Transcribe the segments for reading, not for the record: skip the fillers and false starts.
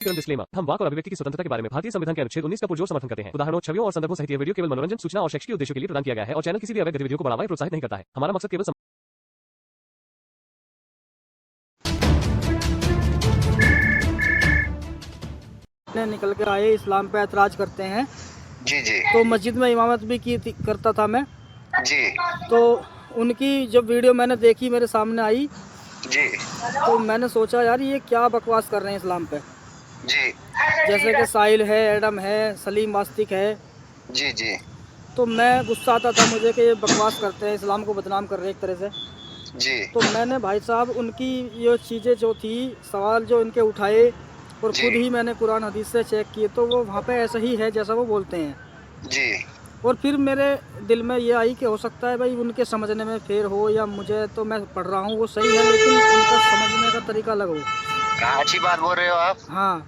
Disclaimer, हम वाक और अभिव्यक्ति की स्वतंत्रता के बारे में भारतीय संविधान के अनुच्छेद 19 का पुरजोर समर्थन करते हैं। उदाहरणों, छवियों और संदर्भों सहित यह वीडियो केवल मनोरंजन, सूचना और शैक्षिक उद्देश्यों के लिए प्रदान किया गया है और चैनल किसी भी अवैध गतिविधियों को बढ़ावा या प्रोत्साहित नहीं करता है। हमारा मकसद केवल निकल कर आए, इस्लाम पे ऐतराज करते हैं। जी जी। तो मस्जिद में इमामत भी करता था मैं जी। तो उनकी जब वीडियो मैंने देखी, मेरे सामने आई जी। तो मैंने सोचा यार ये क्या बकवास कर रहे हैं इस्लाम पे। जी। जैसे कि साहिल है, एडम है, सलीम वास्तिक है। जी जी। तो मैं गुस्सा आता था मुझे कि ये बकवास करते हैं, इस्लाम को बदनाम कर रहे हैं एक तरह से। जी। तो मैंने भाई साहब उनकी ये चीज़ें जो थी, सवाल जो इनके उठाए और खुद ही मैंने कुरान हदीस से चेक किए तो वो वहाँ पे ऐसा ही है जैसा वो बोलते हैं। जी। और फिर मेरे दिल में ये आई कि हो सकता है भाई उनके समझने में फेर हो या मुझे, तो मैं पढ़ रहा हूँ वो सही है लेकिन उनका समझने का तरीका अलग हो। अच्छी बात बोल रहे हो आप। हाँ,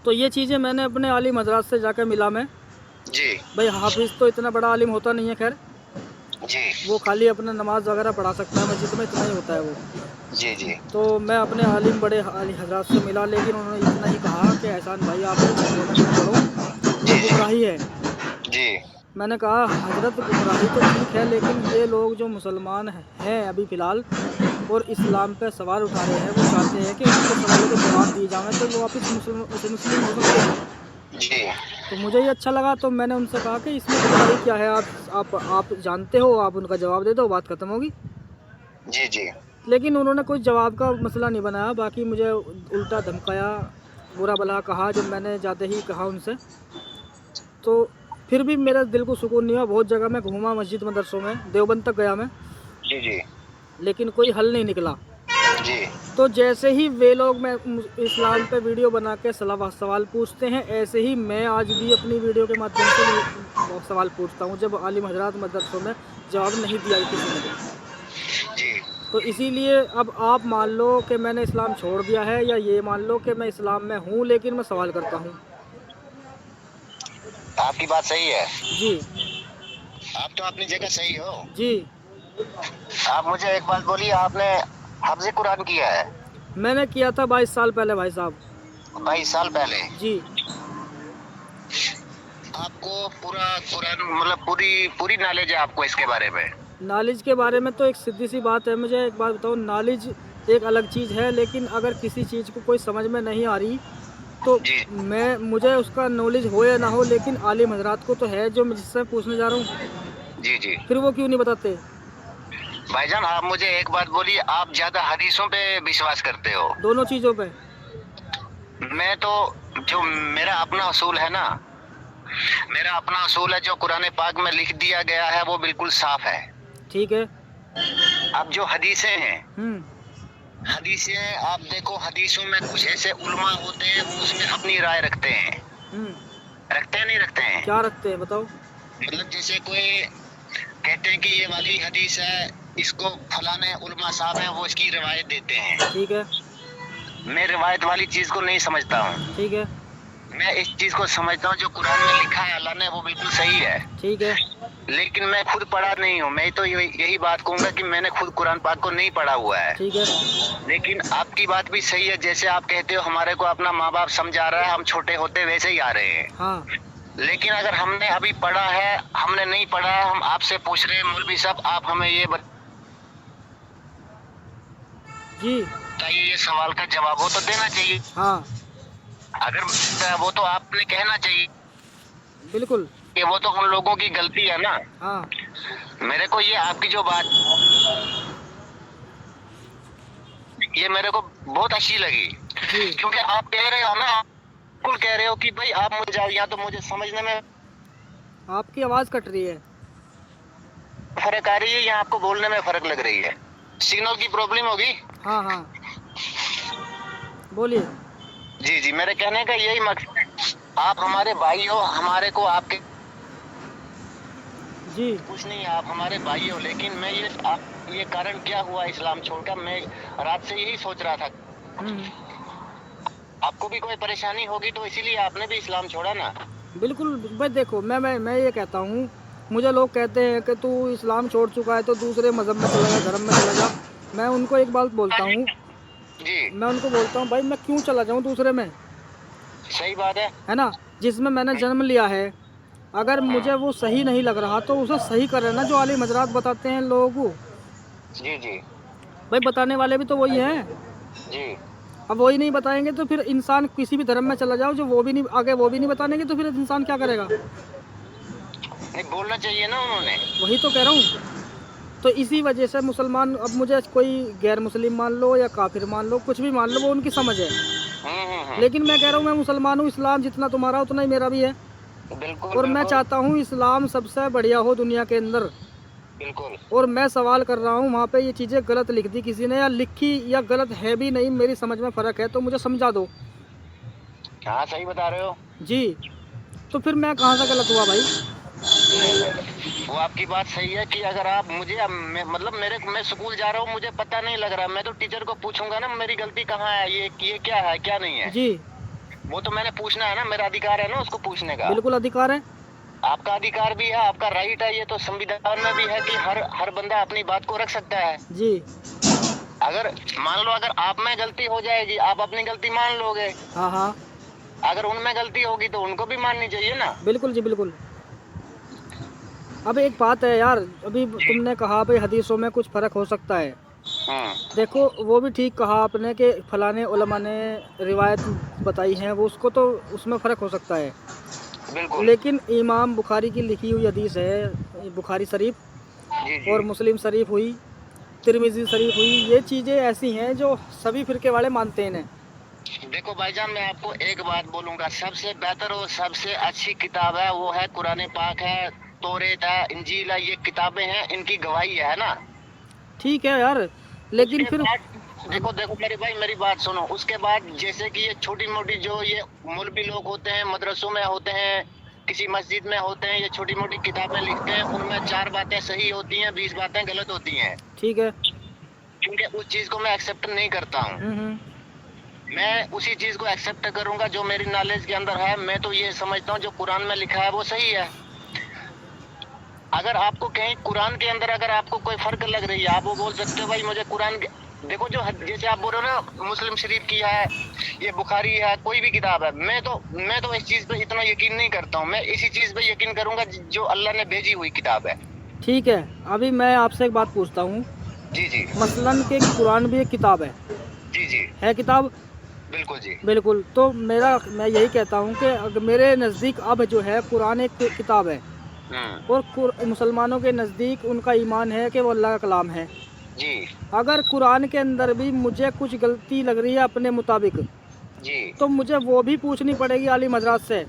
तो ये चीज़ें मैंने अपने आलिम हजरात से जाकर मिला मैं। जी। भाई हाफिज़ तो इतना बड़ा आलिम होता नहीं है, खैर जी। वो खाली अपना नमाज वगैरह पढ़ा सकता है, मस्जिद में इतना ही होता है वो। जी जी। तो मैं अपने आलिम बड़े आलिम हजरात से मिला, लेकिन उन्होंने इतना ही कहा कि एहसान भाई आप पढ़ो, ये गुमराही है। जी। मैंने कहा हजरत गुमराही तो ठीक है, लेकिन ये लोग जो मुसलमान हैं अभी फ़िलहाल और इस्लाम पे सवाल उठा रहे हैं, वो चाहते हैं कि उनके सवालों के जवाब दिए जाएँ तो वो वापस मुस्लिम हो सकते हैं। जी। तो मुझे ये अच्छा लगा, तो मैंने उनसे कहा कि इसमें गुमराही क्या है, आप जानते हो, आप उनका जवाब दे दो, बात ख़त्म होगी। जी जी। लेकिन उन्होंने कोई जवाब का मसला नहीं बनाया, बाकी मुझे उल्टा धमकाया, बुरा भला कहा जब मैंने जाते ही कहा उनसे। तो फिर भी मेरे दिल को सुकून नहीं हुआ। बहुत जगह मैं घूमा, मस्जिद मदरसों में, देवबंद तक गया मैं, जी जी। लेकिन कोई हल नहीं निकला। जी। तो जैसे ही वे लोग मैं इस्लाम पे वीडियो बना के सवाल पूछते हैं, ऐसे ही मैं आज भी अपनी वीडियो के माध्यम से सवाल पूछता हूँ जब आलिम हजरात मदरसों में जवाब नहीं दिया किसी ने। जी। तो इसीलिए अब आप मान लो कि मैंने इस्लाम छोड़ दिया है, या ये मान लो कि मैं इस्लाम में हूँ लेकिन मैं सवाल करता हूँ। आपकी बात सही है जी। आप तो अपनी जगह सही हो जी। आप मुझे एक बात बोलिए, आपने हफ्ज़ कुरान किया है? मैंने किया था 22 साल पहले भाई साहब। 22 साल पहले? जी। आपको पूरा कुरान मतलब पूरी नॉलेज है आपको इसके बारे में? नॉलेज के बारे में तो एक सीधी सी बात है, मुझे एक बात बताओ, नॉलेज एक अलग चीज़ है, लेकिन अगर किसी चीज़ को कोई समझ में नहीं आ रही तो मुझे उसका नॉलेज हो या ना हो, लेकिन आलिम हजरात को तो है जो मैं जिससे पूछने जा रहा हूँ। जी जी। फिर वो क्यों नहीं बताते? भाईजान आप मुझे एक बात बोलिए, आप ज्यादा हदीसों पे विश्वास करते हो? दोनों चीज़ों पे। मैं तो जो मेरा अपना असूल है ना, मेरा अपना असूल है जो कुरान पाक में लिख दिया गया है वो बिल्कुल साफ है। ठीक है। अब जो हदीसें हैं, हदीसें आप देखो, हदीसों में कुछ ऐसे उलमा होते हैं वो उसमें अपनी राय रखते हैं। रखते हैं नहीं रखते हैं? क्या रखते हैं बताओ? मतलब जैसे कोई कहते हैं कि ये वाली हदीस है, इसको फलाने उलमा साहब हैं वो इसकी रिवायत देते हैं। ठीक है। मैं रिवायत वाली चीज को नहीं समझता हूँ। ठीक है। मैं इस चीज को समझता हूँ जो कुरान में लिखा है अल्लाह ने वो बिल्कुल सही है। ठीक है। लेकिन मैं खुद पढ़ा नहीं हूँ, मैं तो यही बात कहूँगा कि मैंने खुद कुरान पाक को नहीं पढ़ा हुआ है। ठीक है। लेकिन आपकी बात भी सही है, जैसे आप कहते हो हमारे को अपना माँ बाप समझा रहा है, हम छोटे होते वैसे ही आ रहे हैं। हाँ। लेकिन अगर हमने अभी पढ़ा है, हमने नहीं पढ़ा है, हम आपसे पूछ रहे हैं मौलवी साहब आप हमें ये जी बताइए, ये सवाल का जवाब हो तो देना चाहिए। हाँ अगर वो तो आपने कहना चाहिए बिल्कुल कि वो तो उन लोगों की गलती है ना। हाँ। मेरे को ये आपकी जो बात ये मेरे को बहुत अच्छी लगी, क्योंकि आप कह रहे हो ना, बिल्कुल कह रहे हो कि भाई आप मुझे जाओ, या तो मुझे समझने में आपकी आवाज़ कट रही है, फर्क आ रही है या आपको बोलने में फर्क लग रही है? सिग्नल की प्रॉब्लम होगी। हाँ हाँ बोलिए। जी जी, मेरे कहने का यही मकसद है, आप हमारे भाई हो, हमारे को आपके जी कुछ नहीं, आप हमारे भाई हो। लेकिन मैं ये कारण क्या हुआ इस्लाम छोड़कर, मैं रात से यही सोच रहा था। आपको भी कोई परेशानी होगी तो इसीलिए आपने भी इस्लाम छोड़ा ना? बिल्कुल भाई, देखो मैं ये कहता हूँ, मुझे लोग कहते हैं कि तू इस्लाम छोड़ चुका है तो दूसरे मज़हब में चला जा, धर्म में चला जा। मैं उनको एक बात बोलता हूँ, जी। मैं उनको बोलता हूँ भाई मैं क्यों चला जाऊँ दूसरे में? सही बात है ना, जिसमें मैंने जन्म लिया है, अगर मुझे वो सही नहीं लग रहा तो उसे सही करें ना, जो आलिम हजरात बताते हैं लोगों को। जी जी भाई बताने वाले भी तो वही हैं। जी। अब वही नहीं बताएंगे तो फिर इंसान किसी भी धर्म में चला जाओ, जो वो भी नहीं आगे वो भी नहीं बताएंगे तो फिर इंसान क्या करेगा? नहीं बोलना चाहिए ना उन्होंने। वही तो कह रहा हूँ। तो इसी वजह से मुसलमान, अब मुझे कोई गैर मुस्लिम मान लो या काफिर मान लो, कुछ भी मान लो, वो उनकी समझ है। लेकिन मैं कह रहा हूँ मैं मुसलमान हूँ, इस्लाम जितना तुम्हारा उतना ही मेरा भी है। बिल्कुल। और मैं चाहता हूँ इस्लाम सबसे बढ़िया हो दुनिया के अंदर। बिल्कुल। और मैं सवाल कर रहा हूँ, वहाँ पे ये चीज़ें गलत लिख दी किसी ने, या लिखी या गलत है भी नहीं, मेरी समझ में फ़र्क है, तो मुझे समझा दो। हाँ सही बता रहे हो जी। तो फिर मैं कहाँ से गलत हुआ भाई? वो आपकी बात सही है कि अगर आप मुझे मतलब मैं स्कूल जा रहा हूँ, मुझे पता नहीं लग रहा, मैं तो टीचर को पूछूंगा ना मेरी गलती कहाँ है, ये क्या है क्या नहीं है। जी। वो तो मैंने पूछना है ना, मेरा अधिकार है ना उसको पूछने का। बिल्कुल अधिकार है। आपका अधिकार भी है, आपका राइट है, ये तो संविधान में भी है कि हर बंदा अपनी बात को रख सकता है। जी। अगर मान लो अगर आप में गलती हो जाएगी, आप अपनी गलती मान लोगे। हाँ हाँ। अगर उनमें गलती होगी तो उनको भी माननी चाहिए ना। बिल्कुल जी बिल्कुल। अब एक बात है यार, अभी तुमने कहा भाई हदीसों में कुछ फ़र्क हो सकता है। देखो वो भी ठीक कहा आपने कि फलाने उलमा ने रिवायत बताई है, वो उसको तो उसमें फ़र्क हो सकता है। बिल्कुल। लेकिन इमाम बुखारी की लिखी हुई हदीस है, बुखारी शरीफ जी। और मुस्लिम शरीफ हुई, तिरमिज़ी शरीफ हुई, ये चीज़ें ऐसी हैं जो सभी फिरके वाले मानते हैं। देखो भाईजान, मैं आपको एक बात बोलूंगा, सबसे बेहतर और सबसे अच्छी किताब है वो है कुरान पाक है, तौरेत है, इंजील है, ये किताबें हैं, इनकी गवाही है ना। ठीक है यार, लेकिन फिर देखो देखो मेरे भाई, मेरी बात सुनो। उसके बाद जैसे कि ये छोटी मोटी जो ये मौलवी लोग होते हैं, मदरसों में होते हैं, किसी मस्जिद में होते हैं, ये छोटी मोटी किताबें लिखते हैं, उनमें 4 बातें सही होती हैं, 20 बातें गलत होती हैं। ठीक है। क्योंकि उस चीज को मैं एक्सेप्ट नहीं करता हूँ। मैं उसी चीज को एक्सेप्ट करूंगा जो मेरी नॉलेज के अंदर है। मैं तो ये समझता हूँ जो कुरान में लिखा है वो सही है। अगर आपको कहीं कुरान के अंदर अगर आपको कोई फर्क लग रही है, आप वो बोल सकते हो भाई मुझे कुरान देखो, जो जैसे आप बोल रहे हो ना मुस्लिम शरीफ की है, ये बुखारी है, कोई भी किताब है, मैं तो इस चीज पे इतना यकीन नहीं करता हूँ। मैं इसी चीज पे यकीन करूंगा जो अल्लाह ने भेजी हुई किताब है। ठीक है। अभी मैं आपसे एक बात पूछता हूँ। जी जी। मसलन के कुरान भी एक किताब है। जी जी। है किताब। बिल्कुल जी। बिल्कुल। तो मैं यही कहता हूँ कि मेरे नज़दीक अब जो है कुरान एक किताब है, और मुसलमानों के नज़दीक उनका ईमान है कि वो अल्लाह का कलाम है। जी। अगर कुरान के अंदर भी मुझे कुछ गलती लग रही है अपने मुताबिक, जी, तो मुझे वो भी पूछनी पड़ेगी आलिम हज़रात से।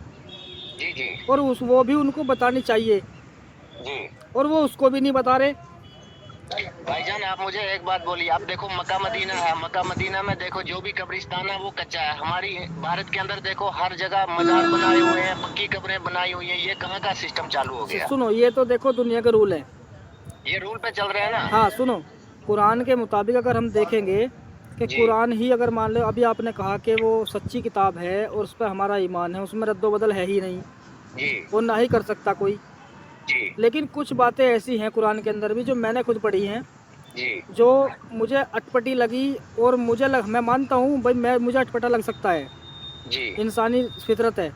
जी जी। और वो भी उनको बतानी चाहिए जी, और वो उसको भी नहीं बता रहे। भाईजान आप मुझे एक बात बोलिए, आप देखो मक्का मदीना है, मक्का मदीना में देखो जो भी कब्रिस्तान है वो कच्चा है। हमारी भारत के अंदर देखो हर जगह मजार बनाए हुए हैं, पक्की कब्रें बनाई हुई हैं। ये कहाँ का सिस्टम चालू हो गया? सुनो, ये तो देखो दुनिया के रूल है, ये रूल पे चल रहे हैं ना। हाँ सुनो, कुरान के मुताबिक अगर हम देखेंगे कि कुरान ही अगर मान लो, अभी आपने कहा कि वो सच्ची किताब है और उस पर हमारा ईमान है, उसमें रद्दो बदल है ही नहीं जी, वो ना ही कर सकता कोई जी। लेकिन कुछ बातें ऐसी हैं कुरान के अंदर भी जो मैंने खुद पढ़ी हैं जी, जो मुझे अटपटी लगी। और मैं मानता हूँ भाई, मुझे अटपटा लग सकता है जी, इंसानी फितरत है।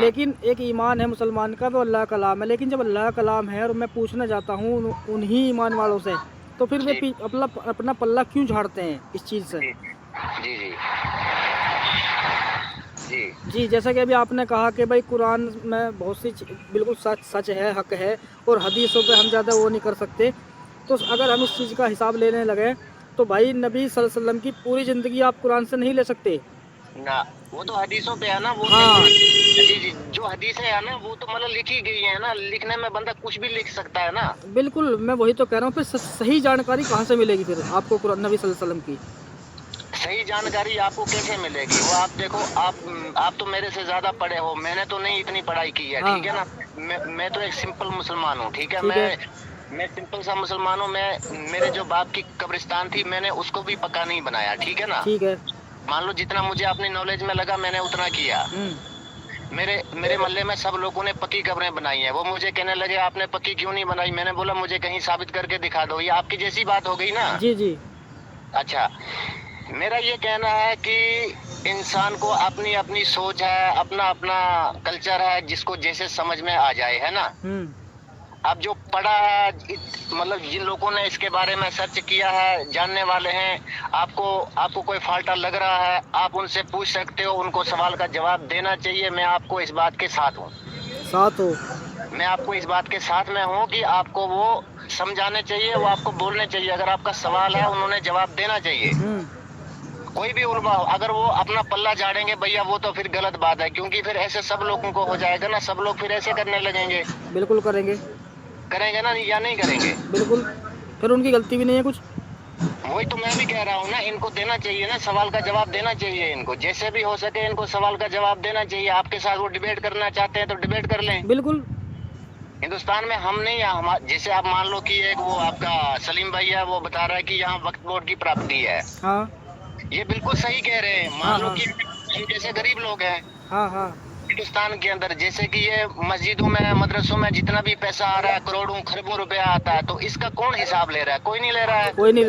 लेकिन एक ईमान है मुसलमान का, वो अल्लाह का कलाम है। लेकिन जब अल्लाह का कलाम है और मैं पूछना चाहता हूँ उन्हीं ईमान वालों से, तो फिर वे अपना पल्ला क्यों झाड़ते हैं इस चीज़ से? जी जी जी जी। जैसा कि अभी आपने कहा कि भाई कुरान में बहुत सी बिल्कुल सच है, हक है, और हदीसों पे हम ज़्यादा वो नहीं कर सकते। तो अगर हम इस चीज़ का हिसाब लेने लगे तो भाई नबी सल्लल्लाहु अलैहि वसल्लम की पूरी ज़िंदगी आप कुरान से नहीं ले सकते ना। वो तो हदीसों पे है ना, वो हाँ जी जी, जो हदीसें है ना वो तो मतलब लिखी गई है ना, लिखने में बंदा कुछ भी लिख सकता है ना। बिल्कुल, मैं वही तो कह रहा हूँ। फिर सही जानकारी कहाँ से मिलेगी फिर आपको कुरान नबी सल्लल्लाहु अलैहि वसल्लम की? सही जानकारी आपको कैसे मिलेगी? वो आप देखो, आप तो मेरे से ज्यादा पढ़े हो, मैंने तो नहीं इतनी पढ़ाई की है। हाँ। ठीक है ना, मैं तो एक सिंपल मुसलमान हूँ। ठीक है, मैं सिंपल सा मुसलमान हूँ। मेरे जो बाप की कब्रिस्तान थी मैंने उसको भी पक्का नहीं बनाया। ठीक है ना, ठीक है। मान लो जितना मुझे अपनी नॉलेज में लगा मैंने उतना किया। मेरे मोहल्ले में सब लोगों ने पक्की कब्रें बनाई हैं। वो मुझे कहने लगे आपने पक्की क्यों नहीं बनाई? मैंने बोला मुझे कहीं साबित करके दिखा दो। ये आपकी जैसी बात हो गई ना। जी जी। अच्छा, मेरा ये कहना है कि इंसान को अपनी अपनी सोच है, अपना अपना कल्चर है, जिसको जैसे समझ में आ जाए, है ना। अब जो पढ़ा है, मतलब जिन लोगों ने इसके बारे में सर्च किया है, जानने वाले हैं, आपको कोई फाल्टा लग रहा है, आप उनसे पूछ सकते हो, उनको सवाल का जवाब देना चाहिए। मैं आपको इस बात के साथ हूँ। मैं आपको इस बात के साथ में हूँ कि आपको वो समझाने चाहिए, वो आपको बोलने चाहिए। अगर आपका सवाल है, उन्होंने जवाब देना चाहिए। कोई भी उलमा हो, अगर वो अपना पल्ला झाड़ेंगे भैया, वो तो फिर गलत बात है, क्योंकि फिर ऐसे सब लोगों को हो जाएगा ना, सब लोग फिर ऐसे करने लगेंगे। बिल्कुल करेंगे ना, या नहीं करेंगे? बिल्कुल, फिर उनकी गलती भी नहीं है कुछ। वही तो मैं भी कह रहा हूँ ना, इनको देना चाहिए ना, सवाल का जवाब देना चाहिए इनको, जैसे भी हो सके इनको सवाल का जवाब देना चाहिए। आपके साथ वो डिबेट करना चाहते हैं तो डिबेट कर लें। बिल्कुल। हिंदुस्तान में हम नहीं, जैसे आप मान लो कि एक वो आपका सलीम भाई है, वो बता रहा है कि यहाँ वक्फ बोर्ड की प्रॉपर्टी है। हाँ, ये बिल्कुल सही कह रहे हैं। मान लो कि हम जैसे गरीब लोग हैं हिंदुस्तान के अंदर, जैसे कि ये मस्जिदों में, मदरसों में जितना भी पैसा आ रहा है, करोड़ों खरबों रुपया आता है, तो इसका कौन हिसाब ले रहा है? कोई नहीं ले रहा है। कोई नहीं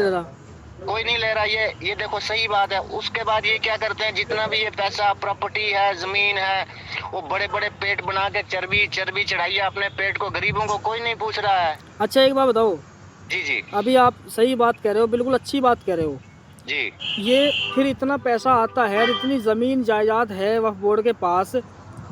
ले रहा। ये देखो सही बात है। उसके बाद ये क्या करते हैं, जितना भी ये पैसा, प्रॉपर्टी है, जमीन है, वो बड़े बड़े पेट बना के चर्बी चढ़ाइए अपने पेट को, गरीबों को कोई नहीं पूछ रहा है। अच्छा, एक बात बताओ। जी। अभी आप सही बात कह रहे हो, बिल्कुल अच्छी बात कह रहे हो जी। ये फिर इतना पैसा आता है, इतनी जमीन जायदाद है वक्फ बोर्ड के पास,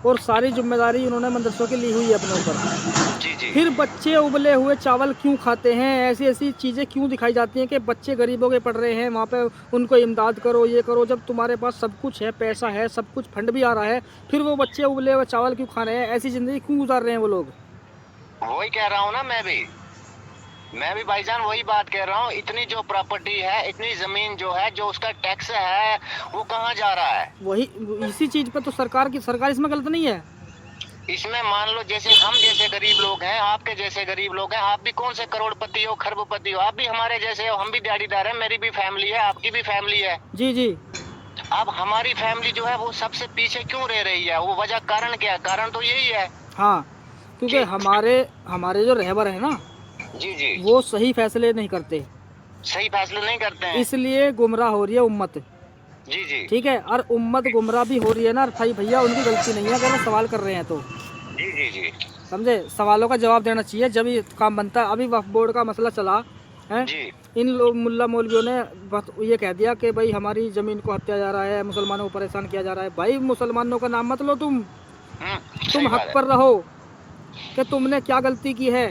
और सारी जिम्मेदारी उन्होंने मदरसों की ली हुई है अपने ऊपर। जी। फिर बच्चे उबले हुए चावल क्यों खाते हैं? ऐसी ऐसी चीज़ें क्यों दिखाई जाती हैं कि बच्चे गरीबों के पढ़ रहे हैं, वहाँ पे उनको इमदाद करो, ये करो। जब तुम्हारे पास सब कुछ है, पैसा है, सब कुछ फंड भी आ रहा है, फिर वो बच्चे उबले हुए चावल क्यों खा रहे हैं? ऐसी ज़िंदगी क्यों गुजार रहे हैं वो लोग? वही कह रहा हूँ ना मैं भी भाईजान वही बात कह रहा हूँ। इतनी जो प्रॉपर्टी है, इतनी जमीन जो है, जो उसका टैक्स है, वो कहाँ जा रहा है? वही, इसी चीज़ पे तो सरकार इसमें गलत नहीं है। इसमें मान लो जैसे हम जैसे गरीब लोग हैं, आपके जैसे गरीब लोग हैं, आप भी कौन से करोड़पति हो, खरबपति हो, आप भी हमारे जैसे हो, हम भी दिहाड़ीदार हैं, मेरी भी फैमिली है, आपकी भी फैमिली है। जी। अब हमारी फैमिली जो है वो सबसे पीछे क्यों रह रही है? वो वजह, कारण क्या है? कारण तो यही है। हाँ, क्योंकि हमारे जो रहबर है ना, जी, वो सही फैसले नहीं करते, इसलिए गुमराह हो रही है उम्मत। जी। ठीक है, और उम्मत गुमराह भी हो रही है ना भाई, भैया उनकी गलती नहीं है अगर वो सवाल कर रहे हैं तो। जी। समझे? सवालों का जवाब देना चाहिए जब ये काम बनता है। अभी वक्फ बोर्ड का मसला चला है, इन लोग मुल्ला मौलवियों ने ये कह दिया कि भाई हमारी ज़मीन को हत्या जा रहा है, मुसलमानों को परेशान किया जा रहा है। भाई मुसलमानों का नाम मत लो, तुम हक पर रहो कि तुमने क्या गलती की है।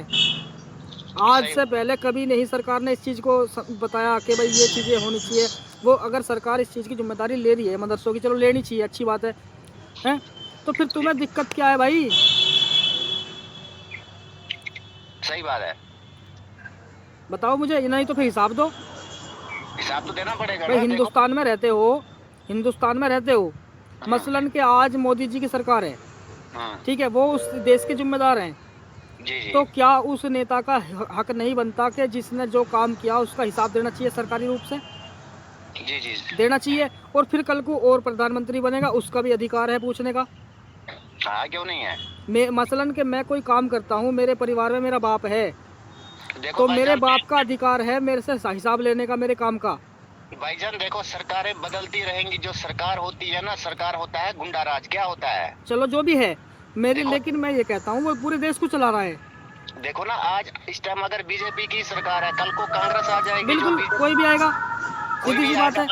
आज से पहले कभी नहीं सरकार ने इस चीज़ को बताया कि भाई ये चीज़ें होनी चाहिए। वो अगर सरकार इस चीज़ की जिम्मेदारी ले रही है मदरसों की, चलो लेनी चाहिए, अच्छी बात है, तो फिर तुम्हें दिक्कत क्या है भाई? सही बात है, बताओ मुझे। नहीं तो फिर हिसाब दो, हिसाब तो देना पड़ेगा भाई। हिंदुस्तान में रहते हो, मसलन कि आज मोदी जी की सरकार है, ठीक है, वो उस देश के जिम्मेदार हैं। जी। तो क्या उस नेता का हक नहीं बनता कि जिसने जो काम किया उसका हिसाब देना चाहिए सरकारी रूप से? जी। देना चाहिए। और फिर कल को और प्रधानमंत्री बनेगा, उसका भी अधिकार है पूछने का। हाँ, क्यों नहीं है? मसलन कि मैं कोई काम करता हूँ, मेरे परिवार में मेरा बाप है, तो मेरे बाप का अधिकार है मेरे से हिसाब लेने का, मेरे काम का। भाईजान देखो, सरकारें बदलती रहेंगी, जो सरकार होती है ना, सरकार होता है गुंडा राज, क्या होता है? चलो जो भी है लेकिन मैं ये कहता हूँ वो पूरे देश को चला रहा है। देखो ना, आज इस टाइम अगर बीजेपी की सरकार है, कल को कांग्रेस आ जाएगी। बिल्कुल, कोई भी आएगा, सीधी सी बात है।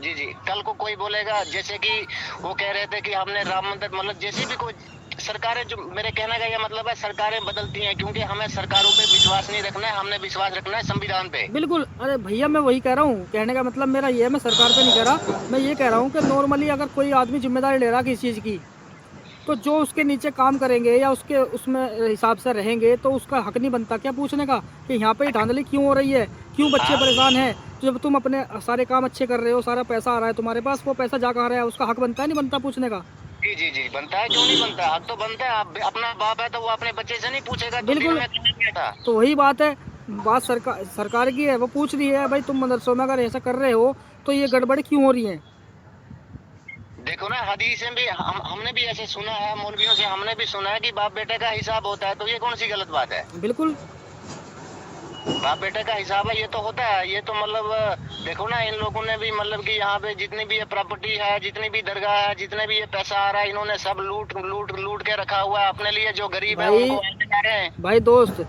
जी। कल को कोई बोलेगा, जैसे कि वो कह रहे थे कि हमने राम मंदिर, मतलब जैसे भी कोई सरकारें, जो मेरे कहने का ये मतलब है, सरकारें बदलती हैं, क्योंकि हमें सरकारों पे विश्वास नहीं रखना है, हमने विश्वास रखना है संविधान पे। बिल्कुल। अरे भैया, मैं वही कह रहा हूँ, कहने का मतलब मेरा ये है, मैं सरकार पे नहीं कह रहा, मैं ये कह रहा हूँ कि नॉर्मली अगर कोई आदमी जिम्मेदारी ले रहा किसी चीज़ की, तो जो उसके नीचे काम करेंगे या उसमें हिसाब से रहेंगे, तो उसका हक नहीं बनता क्या पूछने का कि यहाँ पे धांधली क्यों हो रही है, क्यों बच्चे परेशान हैं? जब तुम अपने सारे काम अच्छे कर रहे हो, सारा पैसा आ रहा है तुम्हारे पास, वो पैसा जा कहाँ रहा है, उसका हक बनता है नहीं बनता पूछने का? जी बनता है, क्यों नहीं बनता? हक तो बनता है। अपना बाप है तो वो अपने बच्चे से नहीं पूछेगा? बिल्कुल। तो वही बात है, बात सरकार की है, वो पूछ रही है भाई तुम मदरसों में अगर ऐसा कर रहे हो तो ये गड़बड़ क्यों हो रही है? देखो ना, हदीस में भी हमने भी ऐसे सुना है, मौलवियों से हमने भी सुना है कि बाप बेटे का हिसाब होता है, तो ये कौन सी गलत बात है? बिल्कुल। बाप बेटे का हिसाब है, ये तो होता है। ये तो मतलब देखो ना, इन लोगों ने भी मतलब कि यहाँ पे जितनी भी ये प्रॉपर्टी है, जितनी भी दरगाह है, जितने भी ये पैसा आ रहा है, इन्होंने सब लूट के रखा हुआ है अपने लिए। जो गरीब है भाई, उनको आगे जा रहे हैं। भाई दोस्त,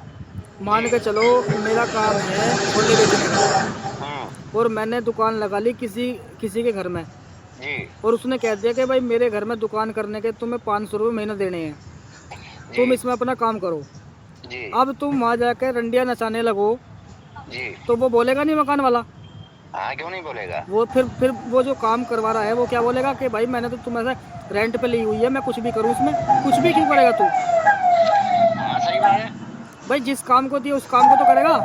मान के चलो मेरा काम है छोले बेचने का, और मैंने दुकान लगा ली किसी के घर में जी। और उसने कह दिया कि भाई मेरे घर में दुकान करने के तुम्हें 500 रुपये महीना देने हैं, तुम इसमें अपना काम करो जी। अब तुम वहाँ जाकर रंडिया नचाने लगो जी। तो वो बोलेगा नहीं मकान वाला? हाँ, क्यों नहीं बोलेगा? वो फिर वो जो काम करवा रहा है वो क्या बोलेगा कि भाई मैंने तो तुम्हें रेंट पे ली हुई है, मैं कुछ भी करूँ उसमें? कुछ भी क्यों करेगा तू? हाँ, सही बात है। भाई जिस काम को दिया उस काम को तो करेगा।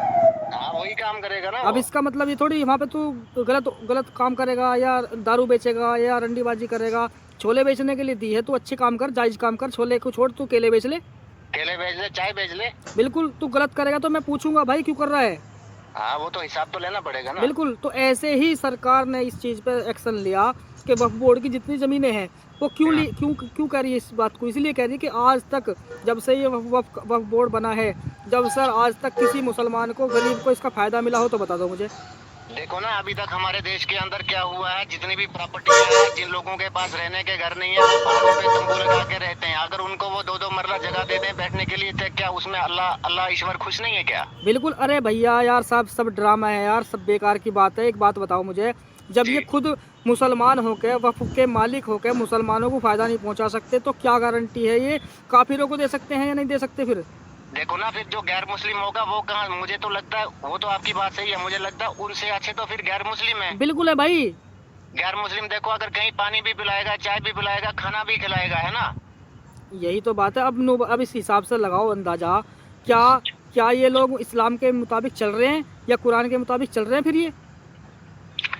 हाँ, वही काम करेगा ना। अब इसका मतलब ये थोड़ी वहाँ पे तू गलत काम करेगा या दारू बेचेगा या रंडीबाजी करेगा। छोले बेचने के लिए दी है, तू अच्छे काम कर, जायज काम कर, छोले को छोड़, तू केले बेच ले, केले बेच ले, चाय बेच ले। बिल्कुल। तू गलत करेगा तो मैं पूछूंगा भाई क्यों कर रहा है। हाँ, वो तो हिसाब तो लेना पड़ेगा ना। बिल्कुल। तो ऐसे ही सरकार ने इस चीज़ पे एक्शन लिया कि वक्फ बोर्ड की जितनी ज़मीनें हैं वो क्यों कह रही है इस बात को? इसलिए कह रही है कि आज तक जब से ये वक्फ बोर्ड बना है, जब सर आज तक किसी मुसलमान को, गरीब को इसका फ़ायदा मिला हो तो बता दो मुझे। देखो ना, अभी तक हमारे देश के अंदर क्या हुआ है, जितनी भी प्रॉपर्टी है, जिन लोगों के पास रहने के घर नहीं है, वो पहाड़ों पे तंबू लगा के रहते हैं। अगर उनको वो 2-2 मरला जगह दे दें बैठने के लिए, तो क्या उसमें अल्लाह ईश्वर खुश नहीं है क्या? बिल्कुल। अरे भैया यार, सब ड्रामा है यार, सब बेकार की बात है। एक बात बताओ मुझे, जब ये खुद मुसलमान होकर, वक्फ के मालिक होकर मुसलमानों को फ़ायदा नहीं पहुंचा सकते तो क्या गारंटी है ये काफिरों को दे सकते हैं या नहीं दे सकते? फिर देखो ना, फिर जो गैर मुस्लिम होगा वो कहाँ, मुझे तो लगता है, वो तो आपकी बात सही है, मुझे लगता है उनसे अच्छे तो फिर गैर मुस्लिम है। बिल्कुल है भाई। गैर मुस्लिम देखो, अगर कहीं पानी भी पिलाएगा, चाय भी पिलाएगा, खाना भी खिलाएगा, है ना? यही तो बात है। अब इस हिसाब से लगाओ अंदाजा, क्या ये लोग इस्लाम के मुताबिक चल रहे हैं या कुरान के मुताबिक चल रहे हैं? फिर ये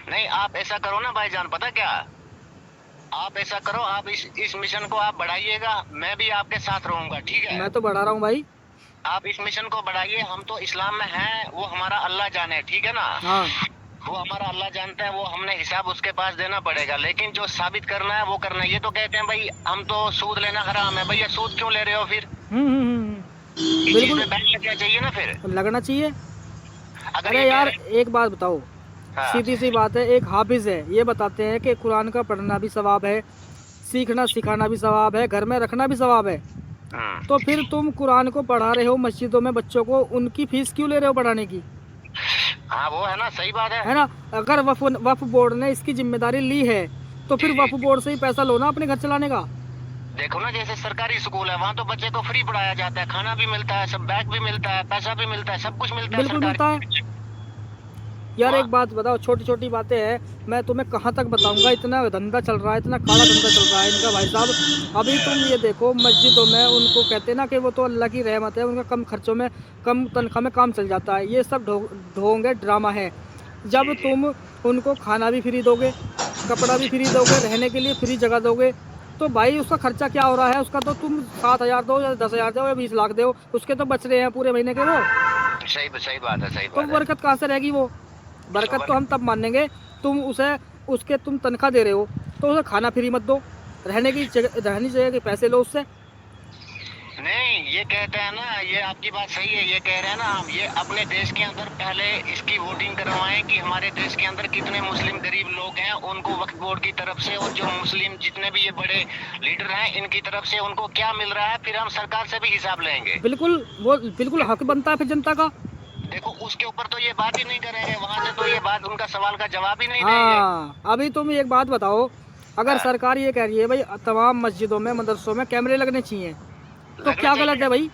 नहीं, आप ऐसा करो ना भाईजान, पता क्या, आप ऐसा करो, आप इस मिशन को आप बढ़ाइएगा, मैं भी आपके साथ रहूंगा, ठीक है? मैं तो बढ़ा रहा हूँ भाई। आप इस मिशन को बढ़ाइए। हम तो इस्लाम में हैं, वो हमारा अल्लाह जाने, ठीक है ना? हाँ, वो हमारा अल्लाह जानता है, वो हमने हिसाब उसके पास देना पड़ेगा। लेकिन जो साबित करना है वो करना है। ये तो कहते हैं भाई हम तो सूद लेना हराम है, भैया सूद क्यों ले रहे हो फिर? बिल्कुल बैन लगना चाहिए ना फिर, लगना चाहिए। अगर अरे यार एक बात बताओ, हाँ। सीधी सी बात है, एक हाफिज है, ये बताते हैं कि कुरान का पढ़ना भी सवाब है, सीखना सिखाना भी सवाब है, घर में रखना भी सवाब है। तो फिर तुम कुरान को पढ़ा रहे हो मस्जिदों में बच्चों को, उनकी फीस क्यों ले रहे हो पढ़ाने की? हाँ, वो है ना, सही बात है ना? अगर वक्फ बोर्ड ने इसकी जिम्मेदारी ली है तो फिर वक्फ बोर्ड से ही पैसा लो ना अपने घर चलाने का। देखो ना, जैसे सरकारी स्कूल है, वहाँ तो बच्चे को फ्री पढ़ाया जाता है, खाना भी मिलता है, सब बैग भी मिलता है, पैसा भी मिलता है, सब कुछ मिलता है। बिल्कुल मिलता है यार। एक बात बताओ, छोटी छोटी बातें हैं, मैं तुम्हें कहाँ तक बताऊंगा। इतना धंधा चल रहा है, इतना काला धंधा चल रहा है इनका भाई साहब। अभी तुम ये देखो मस्जिदों में, उनको कहते हैं ना कि वो तो अल्लाह की रहमत है, उनका कम खर्चों में, कम तनख्वाह में काम चल जाता है। ये सब ढोंग है, ड्रामा है। जब तुम उनको खाना भी फ्री दोगे, कपड़ा भी फ्री दोगे, रहने के लिए फ्री जगह दोगे, तो भाई उसका खर्चा क्या हो रहा है? उसका तो तुम 7,000 दो या 10,000 दो या 20 लाख दो, उसके तो बच रहे हैं पूरे महीने के वो। सही बात है, सही तो बात है। बरकत कहाँ से रहेगी? वो बरकत तो हम तब मानेंगे तुम उसके तुम तनख्वाह दे रहे हो तो उसे खाना फ्री मत दो, रहने जगह के पैसे लो उससे। नहीं, ये कहते हैं ना, ये आपकी बात सही है, ये कह रहे हैं ना हम, ये अपने देश के अंदर पहले इसकी वोटिंग करवाएं कि हमारे देश के अंदर कितने मुस्लिम गरीब लोग हैं, उनको वक्फ बोर्ड की तरफ से, और जो मुस्लिम जितने भी ये बड़े लीडर हैं इनकी तरफ से उनको क्या मिल रहा है, फिर हम सरकार से भी हिसाब लेंगे। बिल्कुल, वो बिल्कुल हक बनता है फिर जनता का। देखो, उसके ऊपर तो ये बात ही नहीं करेंगे, वहाँ से तो ये बात, उनका सवाल का जवाब ही नहीं देंगे। हाँ, अभी तुम एक बात बताओ, अगर सरकार ये कह रही है भाई तमाम मस्जिदों में, मदरसों में कैमरे लगने चाहिए, तो क्या गलत है भाई?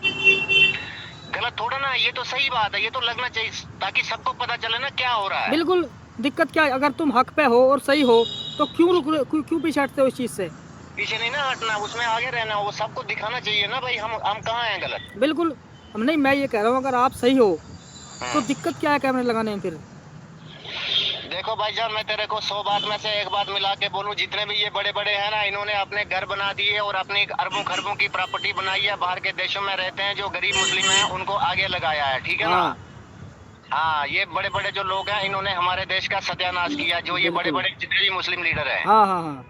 गलत थोड़ा ना, ये तो सही बात है, ये तो लगना चाहिए ताकि सबको पता चले ना क्या हो रहा है। बिल्कुल। दिक्कत क्या है? अगर तुम हक पे हो और सही हो तो क्यों पीछे हटते हो इस चीज से? पीछे नहीं ना हटना, उसमें आगे रहना, वो सबको दिखाना चाहिए ना भाई हम कहाँ हैं गलत। बिल्कुल। नहीं, मैं ये कह रहा हूँ अगर आप सही हो तो दिक्कत क्या है कैमरे लगाने में? फिर देखो भाईजान, मैं तेरे को 100 बात में से एक बात मिला के बोलूं, जितने भी ये बड़े बड़े हैं ना, इन्होंने अपने घर बना दिए और अपनी अरबों खरबों की प्रॉपर्टी बनाई है, बाहर के देशों में रहते हैं, जो गरीब मुस्लिम हैं उनको आगे लगाया है, ठीक है ना? हाँ, ये बड़े बड़े जो लोग हैं इन्होंने हमारे देश का सत्यानाश किया, जो ये बड़े बड़े जितने भी मुस्लिम लीडर हैं। हाँ।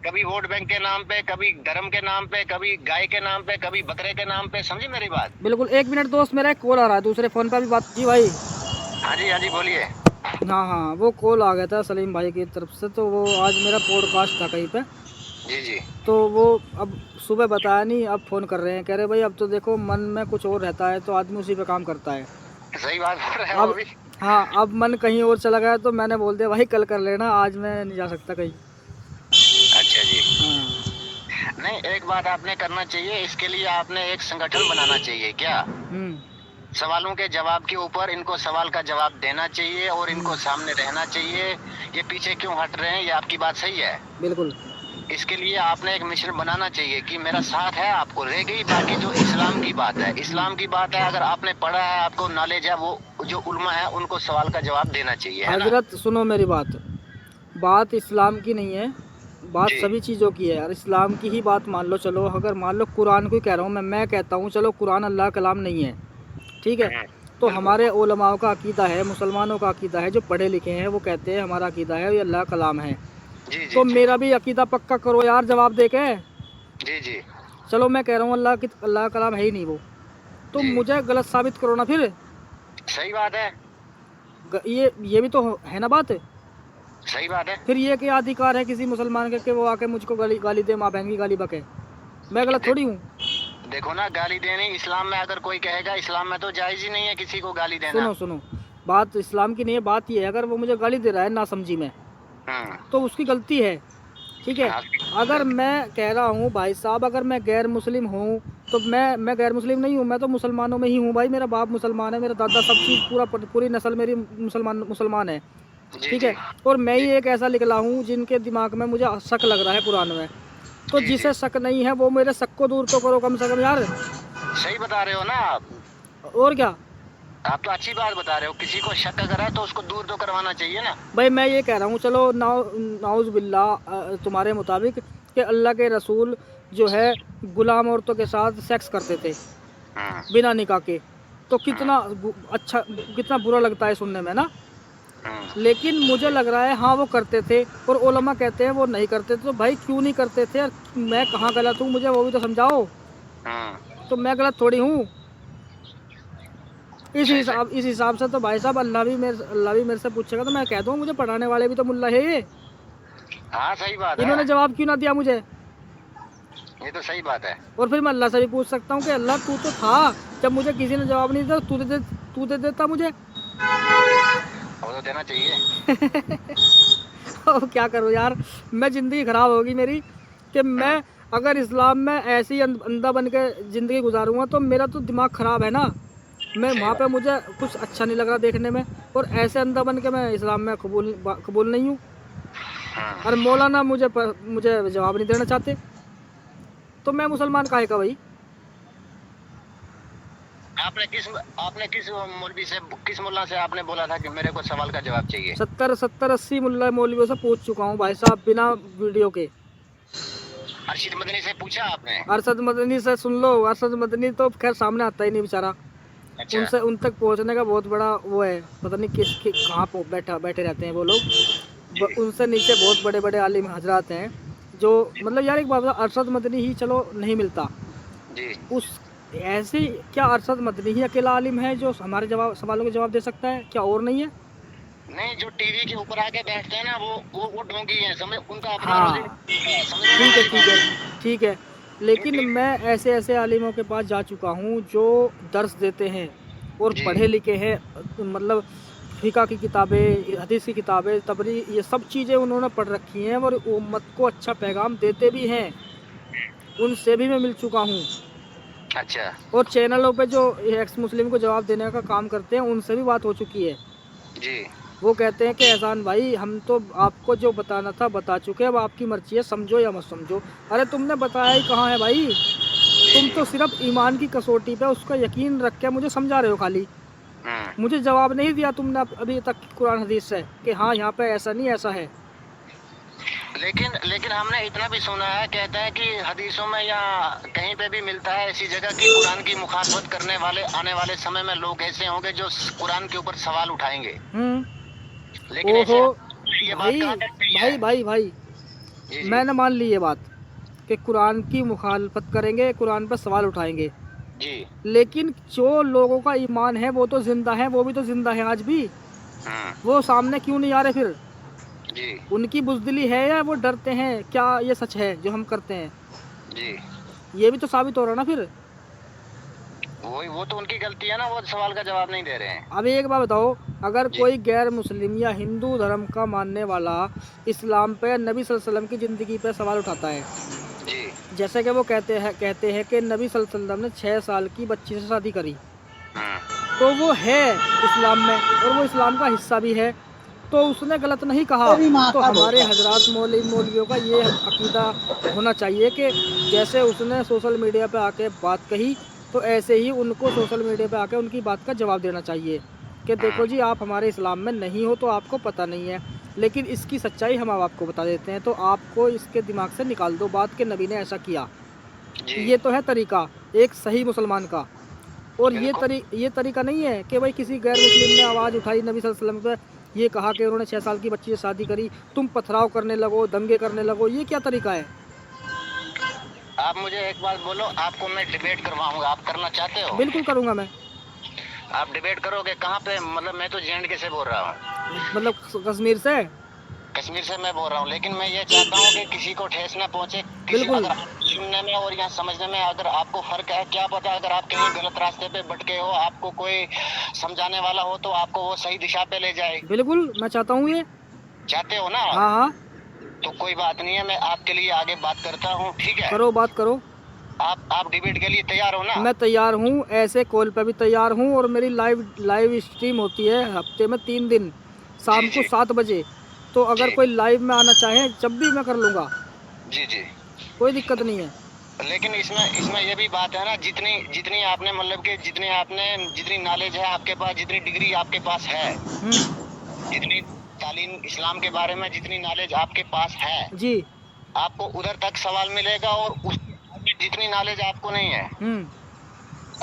कभी वोट बैंक के नाम पे, कभी धर्म के नाम पे, कभी गाय के नाम पे, कभी बकरे के नाम पे, समझी मेरी बात? बिल्कुल। 1 मिनट दोस्त, मेरा एक कॉल आ रहा है दूसरे फोन पे, भी बात। जी भाई। हाँ जी बोलिए। हाँ हाँ, वो कॉल आ गया था सलीम भाई की तरफ से, तो वो आज मेरा पॉडकास्ट था कहीं पे, जी तो वो अब सुबह बताया नहीं, अब फ़ोन कर रहे हैं, कह रहे भाई अब तो देखो मन में कुछ और रहता है तो आदमी उसी पे काम करता है। सही बात बोल रहे हो अब अभी। हाँ, अब मन कहीं और चला गया तो मैंने बोल दिया भाई कल कर लेना, आज मैं नहीं जा सकता कहीं। अच्छा जी। हाँ। नहीं, एक बात आपने करना चाहिए, इसके लिए आपने एक संगठन बनाना चाहिए क्या। सवालों के जवाब के ऊपर इनको सवाल का जवाब देना चाहिए और इनको सामने रहना चाहिए। ये पीछे क्यों हट रहे हैं, ये आपकी बात सही है। बिल्कुल। इसके लिए आपने एक मिशन बनाना चाहिए कि मेरा साथ है, आपको रह गई बाकी जो इस्लाम की बात है, इस्लाम की बात है, अगर आपने पढ़ा है, आपको नॉलेज है, वो जो उलमा है उनको सवाल का जवाब देना चाहिए, है ना। हजरत सुनो मेरी बात इस्लाम की नहीं है, बात जी। सभी चीज़ों की है यार। इस्लाम की ही बात मान लो, चलो अगर मान लो कुरान को ही कह रहा हूँ मैं कहता हूँ चलो कुरान अल्लाह का कलाम नहीं है, ठीक है, तो हमारे उलमाओं का अकीदा है, मुसलमानों का अकीदा है, जो पढ़े लिखे हैं वो कहते हैं हमारा अकीदा है ये अल्लाह का कलाम है। जी तो मेरा भी अकीदा पक्का करो यार जवाब दे के। जी चलो मैं कह रहा हूँ अल्लाह का कलाम है ही नहीं वो, तो जी। मुझे गलत साबित करो ना फिर। सही बात है। ये भी तो है ना बात। सही बात है। फिर ये क्या अधिकार है किसी मुसलमान के कि वो आके मुझको गाली दे, माँ बहन की गाली बके। मैं गलत थोड़ी हूँ। देखो ना, गाली देनी इस्लाम में अगर कोई कहेगा, इस्लाम में तो जायज ही नहीं है किसी को गाली देना। सुनो बात इस्लाम की नहीं है, बात ये है अगर वो मुझे गाली दे रहा है ना समझी में, तो उसकी गलती है, ठीक है। अगर मैं कह रहा हूँ भाई साहब अगर मैं गैर मुस्लिम हूँ तो मैं गैर मुस्लिम नहीं हूँ, मैं तो मुसलमानों में ही हूँ भाई। मेरा बाप मुसलमान है, मेरा दादा, सब चीज़ पूरी नस्ल मेरी मुसलमान है, ठीक है। और मैं ही एक ऐसा निकला हूँ जिनके दिमाग में मुझे शक लग रहा है कुरान में, तो जिसे शक नहीं है वो मेरे शक को दूर तो करो कम से कम यार। सही बता रहे हो ना आप। और क्या, आप तो अच्छी बात बता रहे हो, किसी को शक अगर है तो उसको दूर तो करवाना चाहिए ना। भाई मैं ये कह रहा हूँ चलो नाउज़ बिल्लाह तुम्हारे मुताबिक कि अल्लाह के रसूल जो है गुलाम औरतों के साथ सेक्स करते थे बिना निकाह के, तो कितना अच्छा, कितना बुरा लगता है सुनने में ना। लेकिन मुझे लग रहा है हाँ वो करते थे, और उलमा कहते हैं वो नहीं करते थे, तो भाई क्यों नहीं करते थे यार, मैं कहाँ गलत हूँ मुझे वो भी तो समझाओ। तो मैं गलत थोड़ी हूँ। इस हिसाब से तो भाई साहब अल्लाह भी मेरे से पूछेगा तो मैं कह दूँ मुझे पढ़ाने वाले भी तो मुल्ला है ये। हाँ सही बात है। इन्होंने जवाब क्यों ना दिया मुझे, ये तो सही बात है। और फिर मैं अल्लाह से भी पूछ सकता हूँ कि अल्लाह तू तो था जब मुझे किसी ने जवाब नहीं दिया, तू दे देता मुझे। वो तो देना चाहिए। अब क्या करूँ यार, मैं ज़िंदगी ख़राब होगी मेरी कि मैं अगर इस्लाम में ऐसे ही अंधा बन के ज़िंदगी गुजारूँगा तो मेरा तो दिमाग ख़राब है ना। मैं वहाँ पे मुझे कुछ अच्छा नहीं लग रहा देखने में, और ऐसे अंधा बन के मैं इस्लाम में कबूल नहीं हूँ। और मौलाना मुझे जवाब नहीं देना चाहते, तो मैं मुसलमान काहे का भाई। आपने किस मौलवी से, किस मुल्ला से आपने बोला था कि मेरे को सवाल का जवाब चाहिए। 70-80 मुल्ला मौलवियों से पूछ चुका हूँ भाई साहब बिना वीडियो के। अरशद मदनी से पूछा आपने। अरशद मदनी से सुन लो, अरशद मदनी तो खैर सामने आता ही नहीं बेचारा। अच्छा। उन तक पहुंचने का बहुत बड़ा वो है, पता नहीं कहाँ बैठे रहते हैं वो लोग। उनसे नीचे बहुत बड़े बड़े आलिम हजरात हैं जो मतलब यार एक बात बता, अरशद मदनी ही चलो नहीं मिलता जी। उस ऐसे क्या अरशद मदनी ही अकेला आलिम है जो हमारे सवालों के जवाब दे सकता है, क्या और नहीं है? नहीं, जो टीवी के ऊपर आके बैठते हैं ना वो ढोंगी हैं, समझ, उनका अपना हाँ ठीक है, लेकिन मैं ऐसे आलिमों के पास जा चुका हूँ जो दर्स देते हैं और पढ़े लिखे हैं, मतलब फ़िक़्ह की किताबें, हदीस की किताबें, तबरी, ये सब चीज़ें उन्होंने पढ़ रखी हैं और उम्मत को अच्छा पैगाम देते भी हैं। उनसे भी मैं मिल चुका हूँ। अच्छा। और चैनलों पे जो एक्स मुस्लिम को जवाब देने का काम करते हैं उनसे भी बात हो चुकी है जी। वो कहते हैं कि एहसान भाई हम तो आपको जो बताना था बता चुके, अब आपकी मर्जी है, समझो या मत समझो। अरे तुमने बताया ही कहाँ है भाई, तुम तो सिर्फ ईमान की कसौटी पे उसका यकीन रख के मुझे समझा रहे हो खाली। मुझे जवाब नहीं दिया तुमने अभी तक कुरान हदीस से कि हाँ यहाँ पे ऐसा नहीं ऐसा है। लेकिन हमने इतना भी सुना है, कहते हैं कि हदीसों में या कहीं पे भी मिलता है ऐसी जगह कि कुरान की मुखालफत करने वाले आने वाले समय में लोग ऐसे होंगे जो कुरान के ऊपर सवाल उठाएंगे। लेकिन ये भाई मैंने मान ली ये बात कि कुरान की मुखालफत करेंगे, कुरान पर सवाल उठाएंगे, जी। लेकिन जो लोगों का ईमान है वो तो जिंदा है, वो भी तो जिंदा है आज भी। वो सामने क्यों नहीं आ रहे फिर? जी। उनकी बुजदिली है या वो डरते हैं? क्या ये सच है जो हम करते हैं? जी। ये भी तो साबित हो रहा ना फिर। वो तो उनकी गलती है ना, वो सवाल का जवाब नहीं दे रहे हैं। अब एक बात बताओ, अगर जी। कोई गैर मुस्लिम या हिंदू धर्म का मानने वाला इस्लाम पे, नबी सल्लल्लाहु अलैहि वसल्लम की ज़िंदगी पे सवाल उठाता है, जी। जैसे कि वो कहते हैं कि नबी सल्लल्लाहु अलैहि वसल्लम ने 6 साल की बच्ची से शादी करी, तो वो है इस्लाम में और वो इस्लाम का हिस्सा भी है, तो उसने गलत नहीं कहा। तो हमारे हजरात मौलवियों का ये अकीदा होना चाहिए कि जैसे उसने सोशल मीडिया पे आके बात कही, तो ऐसे ही उनको सोशल मीडिया पे आके उनकी बात का जवाब देना चाहिए कि देखो जी, आप हमारे इस्लाम में नहीं हो तो आपको पता नहीं है, लेकिन इसकी सच्चाई हम अब आपको बता देते हैं, तो आपको इसके दिमाग से निकाल दो बात कि नबी ने ऐसा किया। जी। ये तो है तरीका एक सही मुसलमान का। और ये तरीका नहीं है कि भाई किसी गैर मुस्लिम ने आवाज़ उठाई नबी सल्लल्लाहु अलैहि वसल्लम पे, ये कहा कि उन्होंने 6 साल की बच्ची से शादी करी, तुम पथराव करने लगो, दंगे करने लगो, ये क्या तरीका है? आप मुझे एक बात बोलो, आपको मैं डिबेट करवाऊंगा, आप करना चाहते हो? बिल्कुल करूंगा मैं। आप डिबेट करोगे कहाँ पे? मतलब मैं तो JNK से बोल रहा हूँ, मतलब कश्मीर से। कश्मीर से मैं बोल रहा हूँ, लेकिन मैं ये चाहता हूँ कि किसी को ठेस ना पहुँचे, किसी बिल्कुल। अगर सुनने में और यहाँ समझने में अगर आपको फर्क है, क्या पता अगर आप कहीं गलत रास्ते पे भटके हो, आपको कोई समझाने वाला हो तो आपको वो सही दिशा पे ले जाए। बिल्कुल मैं चाहता हूँ ये। चाहते हो ना? हाँ हाँ, तो कोई बात नहीं है, मैं आपके लिए आगे बात करता हूँ, ठीक है? करो बात करो। आप डिबेट के लिए तैयार हो ना? मैं तैयार हूँ, ऐसे कॉल पे भी तैयार हूँ, और मेरी लाइव स्ट्रीम होती है हफ्ते में 3 दिन शाम को 7 बजे, तो अगर जी। कोई लाइव में आना चाहे जब भी मैं कर लूँगा, जी। जी। कोई दिक्कत नहीं है। लेकिन इसमें ये भी बात है ना, जितनी जितनी आपने मतलब कि जितनी नॉलेज है आपके पास, जितनी डिग्री आपके पास है, जितनी तालीम इस्लाम के बारे में जितनी नॉलेज आपके पास है, जी। आपको उधर तक सवाल मिलेगा, और उस जितनी नॉलेज आपको नहीं है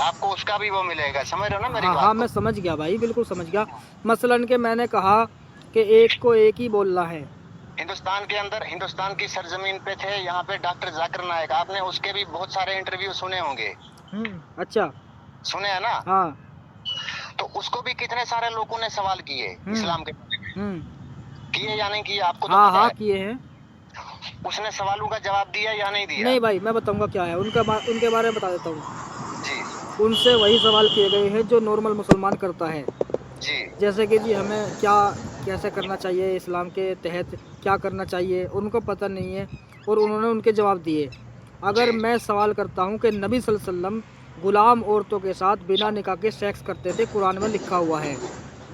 आपको उसका भी वो मिलेगा। समझ रहे हो ना मेरी हाँ बात हाँ, को? मैं समझ गया भाई, बिल्कुल समझ गया। मसलन के मैंने कहा कि एक को एक ही बोलना है। हिंदुस्तान के अंदर, हिंदुस्तान की सरजमीन पे थे यहाँ पे डॉक्टर जाकिर नायक, आपने उसके भी बहुत सारे इंटरव्यू सुने होंगे। अच्छा। सुने है ना? हाँ। तो उसको भी कितने सारे लोगों ने सवाल किए इस्लाम के बारे में, किए या नहीं किए आपको तो हाँ पता हाँ, है। किए हैं। उसने सवालों का जवाब दिया या नहीं दिया? नहीं भाई, मैं बताऊंगा क्या है उनके बारे में बता देता हूँ। जी। उनसे वही सवाल किए गए हैं जो नॉर्मल मुसलमान करता है। जी। जैसे कि जी हमें क्या कैसे करना चाहिए, इस्लाम के तहत क्या करना चाहिए, उनको पता नहीं है, और उन्होंने उनके जवाब दिए। अगर मैं सवाल करता हूँ कि नबी सल्लल्लाहु अलैहि वसल्लम गुलाम औरतों के साथ बिना निकाह के सेक्स करते थे, कुरान में लिखा हुआ है,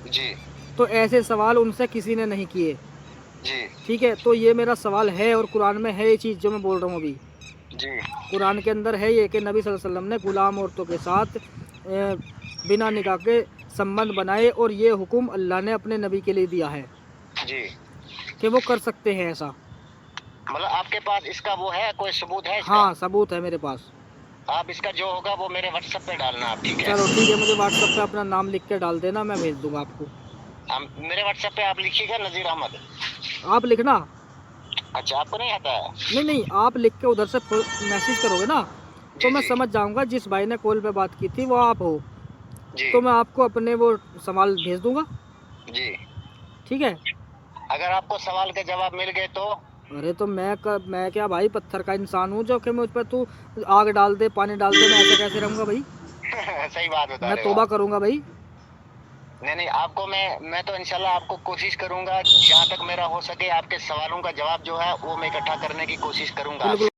जी। तो ऐसे सवाल उनसे किसी ने नहीं किए। जी। ठीक है, तो ये मेरा सवाल है, और कुरान में है ये चीज़ जो मैं बोल रहा हूँ अभी। जी। कुरान के अंदर है ये कि नबी सल्लल्लाहु अलैहि वसल्लम ने गुलाम औरतों के साथ बिना निकाह के संबंध बनाए, और ये हुक्म अल्लाह ने अपने नबी के लिए दिया है जी। कि वो कर सकते हैं ऐसा। मतलब आपके पास इसका वो है, कोई सबूत है इसका? हाँ, सबूत है मेरे पास। आप इसका जो होगा वो मेरे व्हाट्सएप पे डालना आप, ठीक है? चलो ठीक है, मुझे व्हाट्सएप पे अपना नाम लिख के डाल देना, मैं भेज दूंगा आपको। मेरे व्हाट्सएप पे आप लिखिएगा नजीर अहमद। आप लिखना। अच्छा, आपको नहीं आता है? नहीं नहीं, आप लिख के उधर से मैसेज करोगे ना, तो मैं जी। समझ जाऊंगा जिस भाई ने कॉल पे बात की थी वो आप हो, जी। तो मैं आपको अपने वो सवाल भेज दूंगा। जी। ठीक है। अगर आपको सवाल के जवाब मिल गए तो? अरे तो मैं क्या भाई पत्थर का इंसान हूँ जो कि मुझ पर तू आग डाल दे, पानी डाल दे, मैं ऐसे कैसे रहूँगा भाई? सही बात बता मैं रहे हो तौबा आप। करूँगा भाई। नहीं, आपको मैं तो इंशाल्लाह आपको कोशिश करूंगा, जहाँ तक मेरा हो सके आपके सवालों का जवाब जो है वो मैं इकट्ठा करने की कोशिश करूंगा। बिल्कुल।